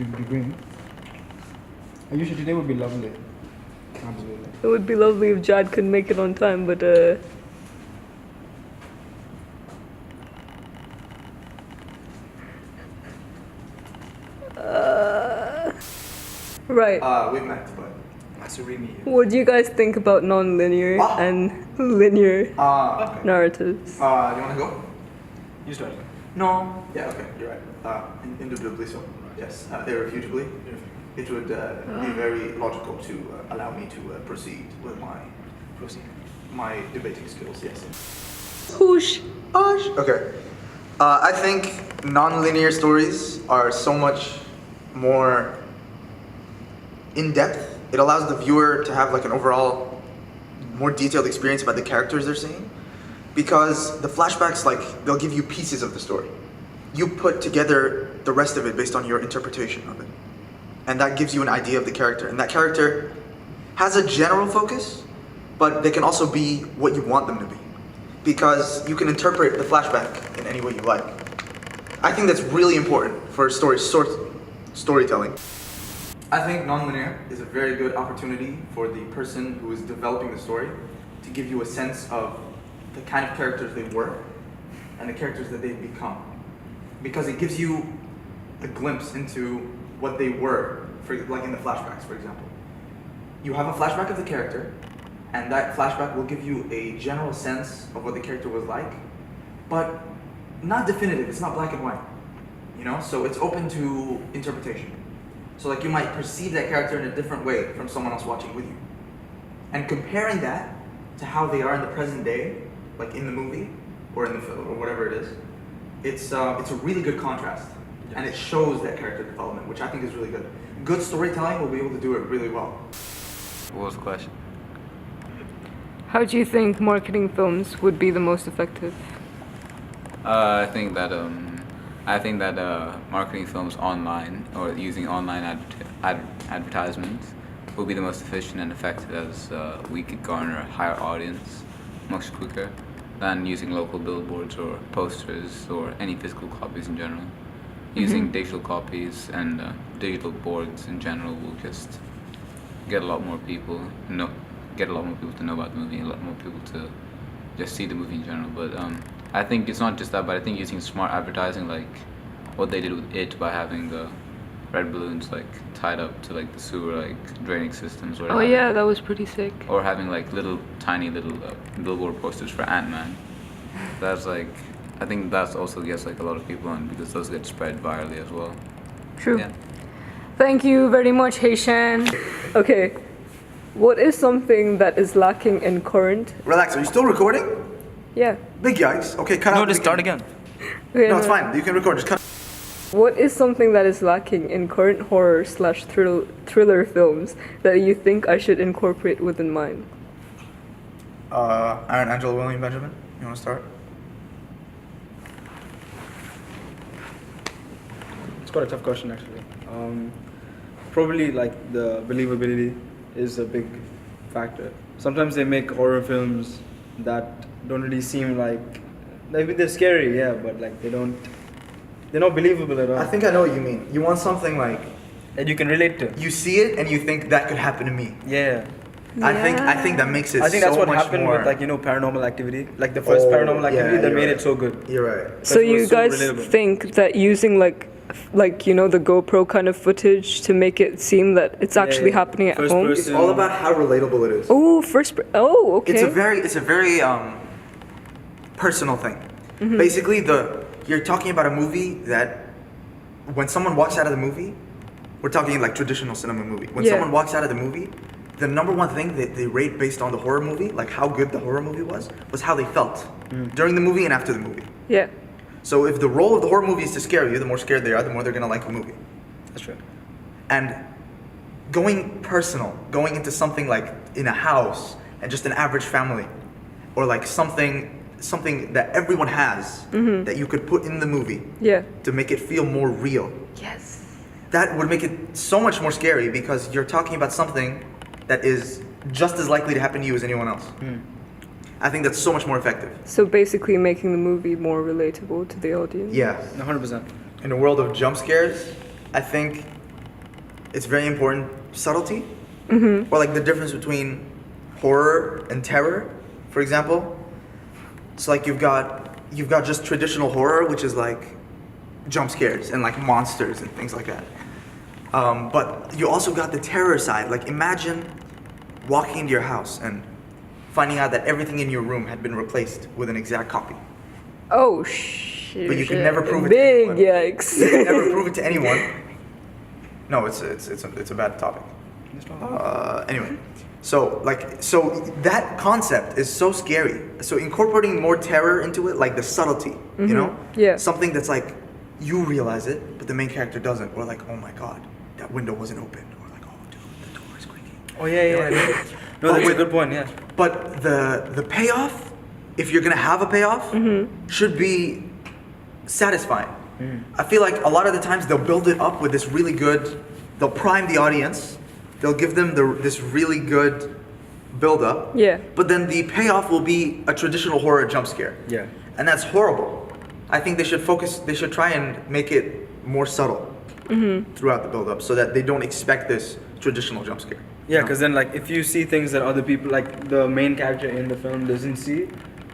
green. Ayusha, today would be lovely. Absolutely. It would be lovely if Jad could make it on time, but right. We've met, but nice to re-meet you. What do you guys think about non-linear and linear Okay. narratives? Do you want to go? You start. No. Yeah, okay, you're right. Indubitably so. Yes, irrefutably. It would be very logical to allow me to proceed with my debating skills, yes. Whoosh. Okay. I think non-linear stories are so much more in-depth. It allows the viewer to have like an overall more detailed experience about the characters they're seeing. Because the flashbacks, like, they'll give you pieces of the story. You put together the rest of it based on your interpretation of it. And that gives you an idea of the character. And that character has a general focus, but they can also be what you want them to be. Because you can interpret the flashback in any way you like. I think that's really important for storytelling. I think nonlinear is a very good opportunity for the person who is developing the story to give you a sense of the kind of characters they were and the characters that they've become. Because it gives you a glimpse into what they were, like in the flashbacks, for example. You have a flashback of the character, and that flashback will give you a general sense of what the character was like, but not definitive, it's not black and white, you know? So it's open to interpretation. So like you might perceive that character in a different way from someone else watching with you. And comparing that to how they are in the present day, like in the movie, or in the film, or whatever it is, it's a really good contrast. And it shows that character development, which I think is really good. Good storytelling will be able to do it really well. What was the question? How do you think marketing films would be the most effective? I think that marketing films online or using online advertisements will be the most efficient and effective, as we could garner a higher audience much quicker than using local billboards or posters or any physical copies in general. Using digital copies and digital boards in general will just get a lot more people to know about the movie, a lot more people to just see the movie in general. But I think it's not just that, but I think using smart advertising, like what they did with It by having the red balloons like tied up to like the sewer like draining systems, or Oh yeah, that was pretty sick. or having like tiny little billboard posters for Ant-Man. That's like, I think that's also gets like a lot of people on, because those get spread virally as well. True. Yeah. Thank you very much, Hayshan. Okay, what is something that is lacking in current? Relax, are you still recording? Yeah. Big yikes. Okay, cut No, out. just start again. Okay, No, it's fine. You can record. Just cut. What is something that is lacking in current horror/thriller films that you think I should incorporate within mine? Aaron Angela William Benjamin. You want to start? It's quite a tough question, actually. Probably like the believability is a big factor. Sometimes they make horror films that don't really seem like they're scary, yeah, but like they're not believable at all. I think I know what you mean. You want something like that you can relate to. you see it and you think that could happen to me. Yeah. I think that makes it. I think so that's what much happened more. with like Paranormal Activity, like the first Paranormal Activity that you're made right. it so good. You're right. So it was you so guys relatable. think that using like the GoPro kind of footage to make it seem that it's actually happening at First home? person. It's all about how relatable it is. Oh, okay. It's a very personal thing. Basically, you're talking about a movie that when someone walks out of the movie, we're talking like traditional cinema movie. When Yeah. someone walks out of the movie, the number one thing that they rate based on the horror movie, like how good the horror movie was how they felt during the movie and after the movie. Yeah. So if the role of the horror movie is to scare you, the more scared they are, the more they're gonna like the movie. That's true. And going personal, going into something like in a house and just an average family, or like something that everyone has that you could put in the movie Yeah. to make it feel more real. Yes. That would make it so much more scary, because you're talking about something that is just as likely to happen to you as anyone else. I think that's so much more effective. So basically making the movie more relatable to the audience. Yeah. 100%. In a world of jump scares, I think it's very important subtlety, or like the difference between horror and terror, for example. So like you've got just traditional horror, which is like jump scares and like monsters and things like that. But you also got the terror side. Like imagine walking into your house and finding out that everything in your room had been replaced with an exact copy. Oh shit. But you can never prove it to Big anyone. yikes. You can never prove it to anyone. No, it's a bad topic. Anyway, so that concept is so scary. So incorporating more terror into it, like the subtlety, you know, Yeah. something that's like you realize it, but the main character doesn't. Or like, oh my god, that window wasn't open. Or like, oh dude, the door is creaking. Oh yeah. No, that's a good point. Yeah. But the payoff, if you're gonna have a payoff, should be satisfying. I feel like a lot of the times they'll build it up with this really good, they'll prime the audience, they'll give them this really good build up. Yeah. But then the payoff will be a traditional horror jump scare. Yeah. And that's horrible. I think they should try and make it more subtle throughout the build up so that they don't expect this traditional jump scare. Yeah, because then like if you see things that other people, like the main character in the film doesn't see,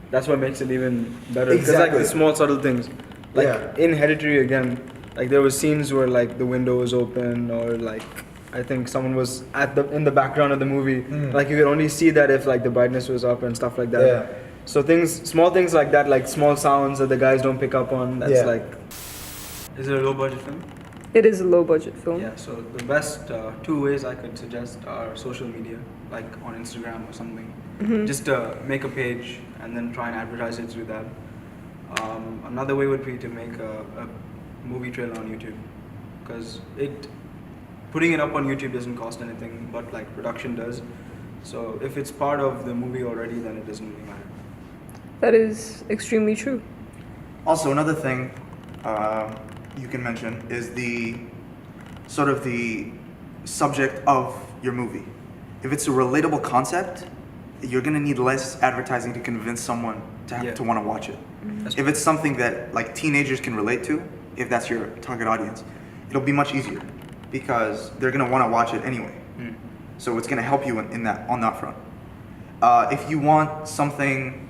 that's what makes it even better. Because like Exactly. the small subtle things, like Yeah. in Hereditary again, like there was scenes where like the window was open or like I think someone was in the background of the movie. Like you could only see that if like the brightness was up and stuff like that. Yeah. So small things like that, like small sounds that the guys don't pick up on. That's Yeah. like. Is it a low budget film? It is a low budget film. Yeah, so the best two ways I could suggest are social media, like on Instagram or something. Just make a page and then try and advertise it through that. Another way would be to make a movie trailer on YouTube, because putting it up on YouTube doesn't cost anything, but like production does. So if it's part of the movie already, then it doesn't really matter. That is extremely true. Also, another thing you can mention is the subject of your movie. If it's a relatable concept, you're gonna need less advertising to convince someone to want to watch it. If it's something that like teenagers can relate to, if that's your target audience, it'll be much easier because they're gonna want to watch it anyway. So it's gonna help you on that front. If you want something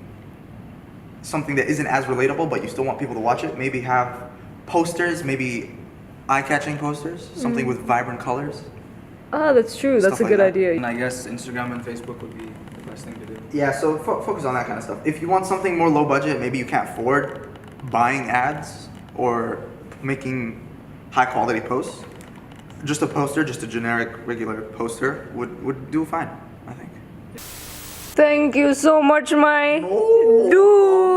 that isn't as relatable, but you still want people to watch it, maybe have posters, maybe eye-catching posters, something with vibrant colors. Ah, that's true. That's Stuff a like good that. idea. And I guess Instagram and Facebook would be the best thing to do. Yeah, so focus on that kind of stuff. If you want something more low budget, maybe you can't afford buying ads or making high-quality posts. Just a poster, just a generic, regular poster would do fine, I think. Thank you so much, my Oh. dude.